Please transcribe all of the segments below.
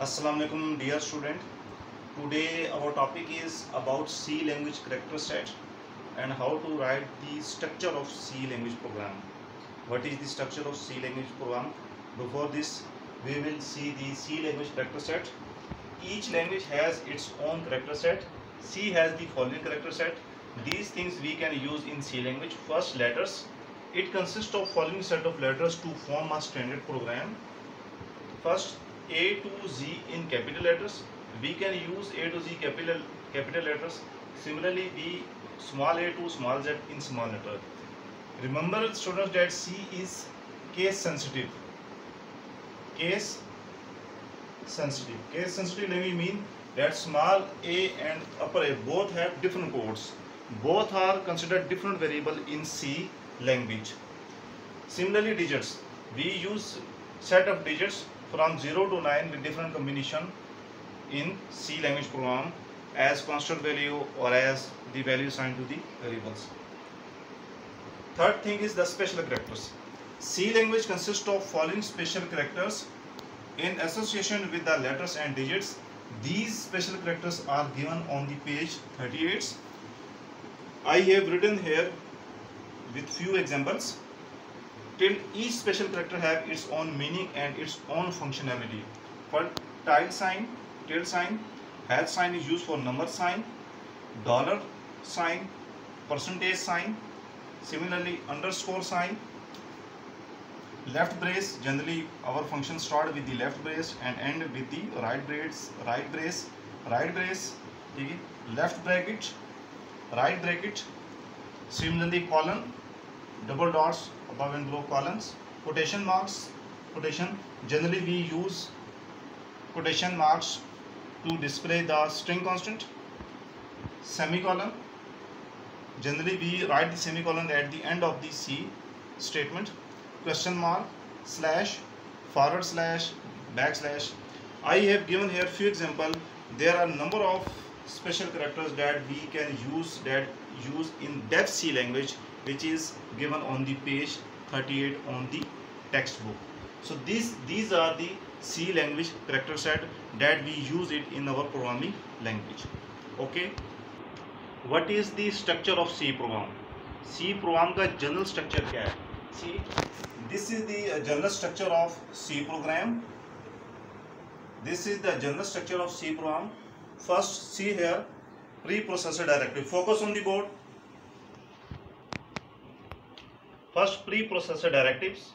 Assalamu alaikum dear student. Today our topic is about C language character set and how to write the structure of C language program. What is the structure of C language program? Before this we will see the C language character set. Each language has its own character set. C has the following character set. These things we can use in C language. First, letters. It consists of following set of letters to form a standard program. First, A to Z in capital letters. We can use A to Z capital letters. Similarly, B small a to small z in small letter. Remember, students, that C is case sensitive. Case sensitive. Case sensitive language mean that small a and upper a both have different codes. Both are considered different variable in C language. Similarly, digits. We use set of digits from 0 to 9 with different combination in C language program as constant value or as the value assigned to the variables. Third thing is the special characters. C language consists of following special characters in association with the letters and digits. These special characters are given on the page 38. I have written here with few examples. Till each special character have its own meaning and its own functionality. For tilde sign, tilde sign, hash sign is used for number sign, dollar sign, percentage sign. Similarly, underscore sign, left brace. Generally, our function start with the left brace and end with the right brace. Right brace, right brace. Left bracket, right bracket. Similarly, colon, double dots above and below columns. Quotation marks, quotation. Generally we use quotation marks to display the string constant. Semicolon. Generally we write the semicolon at the end of the C statement. Question mark, slash, forward slash, backslash. I have given here few examples. There are number of special characters that we can use in Dev C language, which is given on the page 38 on the textbook. So these are the C language character set that we use it in our programming language. Okay, what is the structure of C program? C program का general structure क्या है? See, this is the general structure of C program. This is the general structure of C program. First, see here, preprocessor directive. Focus on the board. First, preprocessor directives,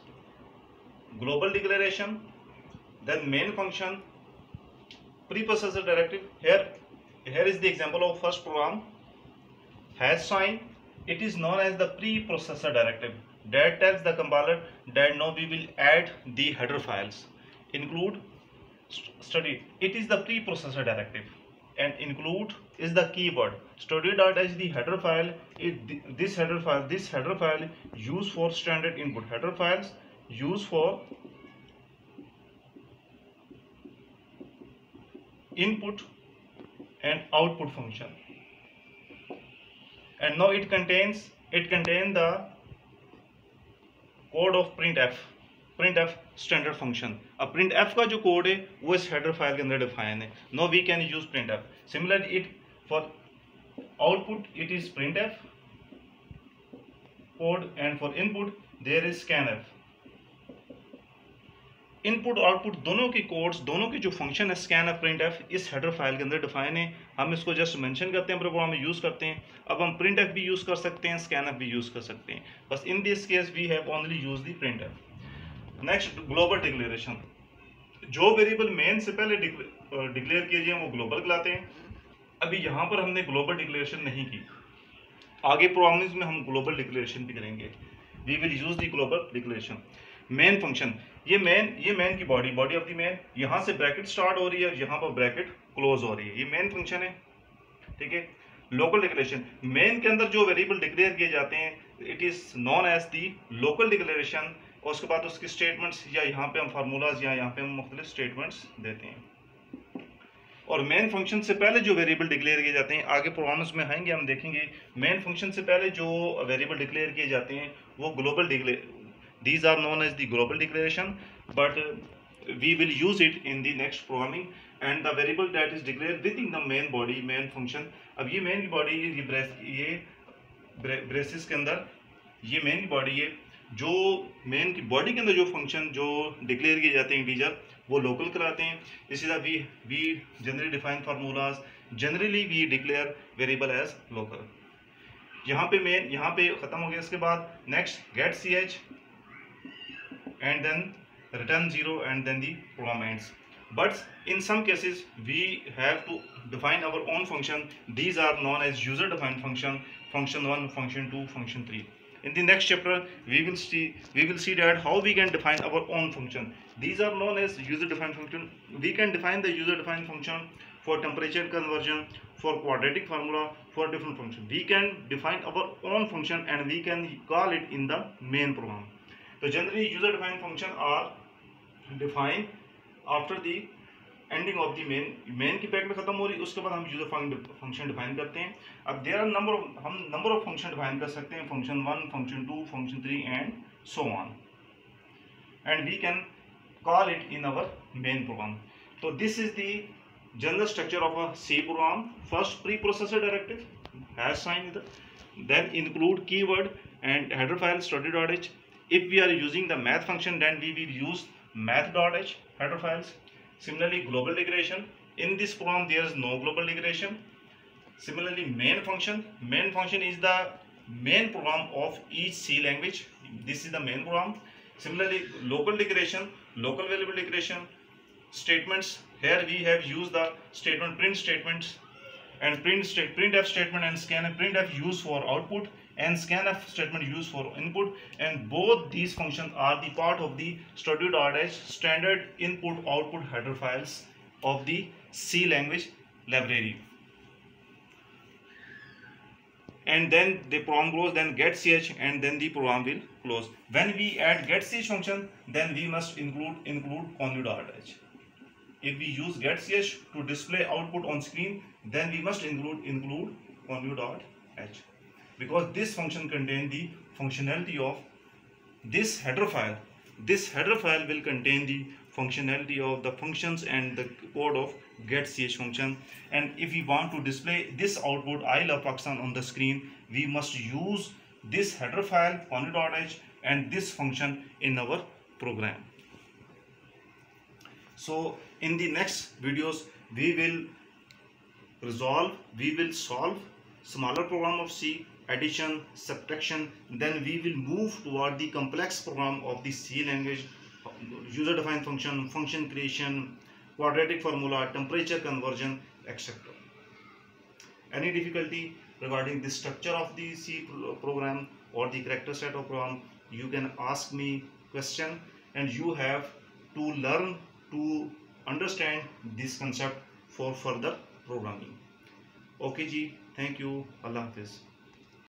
global declaration, then main function, preprocessor directive. Here is the example of first program. Hash sign. It is known as the preprocessor directive. That tells the compiler that now we will add the header files. Include, study. It is the preprocessor directive. And include is the keyword. Study.h is the header file. This header file used for standard input. Header files used for input and output function. And now it contains the code of printf standard function. अब printf का जो code है वो इस header file के अंदर define है. Now we can use printf. Similarly, it for output it is printf code, and for input there is scanf. Input output दोनों की कोड्स, दोनों की जो फंक्शन है scanf printf इस हेडर फाइल के अंदर डिफाइन है. हम इसको जस्ट मेंशन करते हैं, प्रोग्राम में यूज करते हैं. अब हम printf भी यूज कर सकते हैं, scanf भी यूज कर सकते हैं. बस in this case we have only use the printf. Next, global declaration. जो वेरिएबल मेन से पहले डिक्लेयर किए जाए वो ग्लोबल कहलाते हैं. अभी यहाँ पर हमने ग्लोबल डिक्लेरेशन नहीं की, आगे प्रोग्रामिंग में हम ग्लोबल डिक्लेरेशन भी करेंगे. We will use the global declaration. Main function, ये मेन की बॉडी ऑफ द मेन, यहाँ से ब्रैकेट स्टार्ट हो रही है और यहाँ पर ब्रैकेट क्लोज हो रही है. ये मेन फंक्शन है, ठीक है. लोकल डिक्लेरेशन, मेन के अंदर जो वेरिएबल डिक्लेयर किए जाते हैं it is known as the local declaration. और उसके बाद उसकी स्टेटमेंट्स, या यहाँ पे हम फार्मूलाज या यहाँ पे हम मुख्तलिफ स्टेटमेंट्स देते हैं. और मेन फंक्शन से पहले जो वेरिएबल डिक्लेयर किए जाते हैं, आगे प्रोग्राम्स में आएंगे हम देखेंगे, मेन फंक्शन से पहले जो वेरिएबल डिक्लेयर किए जाते हैं वो global These are known as the global declaration, but we will use it in the next programming. And the variable that is declared within the main body, main function. अब ये main body ये braces के अंदर ये main body है, जो main की body के अंदर जो फंक्शन जो डिक्लेयर किए जाते हैं इंटीजर वो लोकल कराते हैं. इसी तरह we generally define formulas, generally we declare variable as local. यहाँ पे मेन यहाँ पे ख़त्म हो गया. इसके बाद next get C H and then return 0 and then the program ends. But in some cases we have to define our own function. These are known as user defined function, function 1, function 2, function 3. In the next chapter we will see that how we can define our own function. These are known as user defined function. We can define the user defined function for temperature conversion, for quadratic formula, for different function. We can define our own function and we can call it in the main program. So generally user defined function are define after the ending of the main की bracket खत्म हो रही, उसके बाद हम user function define करते हैं. अब there are number of function define कर सकते हैं, function 1, function 2, function 3 and so on, and we can call it in our main program. तो this is the general structure of a C program. First preprocessor directive has sign, then include keyword and header file study.h. If we are using the math function, then we will use math.h header files. Similarly, global declaration. In this program there is no global declaration. Similarly, main function is the main program of each C language. This is the main program. Similarly, local declaration, local variable declaration. Statements, here we have used the statement print statements, and printf statement and scanf. Printf used for output and scanf statement used for input, and both these functions are the part of the study.h standard input output header files of the C language library. And then the program close, then get ch, and then the program will close. When we add get ch function, then we must include conv.h. If we use get ch to display output on screen, then we must include conv.h, because this function contains the functionality of this header file. This header file will contain the functionality of the functions and the code of getch function. And if we want to display this output I love Pakistan on the screen, we must use this header file conv.h and this function in our program. So in the next videos we will solve smaller program of C, addition, subtraction. Then we will move toward the complex program of the C language, user defined function, function creation, quadratic formula, temperature conversion, etc. Any difficulty regarding the structure of the C program or the character set of program, you can ask me question, and you have to learn to understand this concept for further programming. Okay ji, thank you. Allah Hafiz.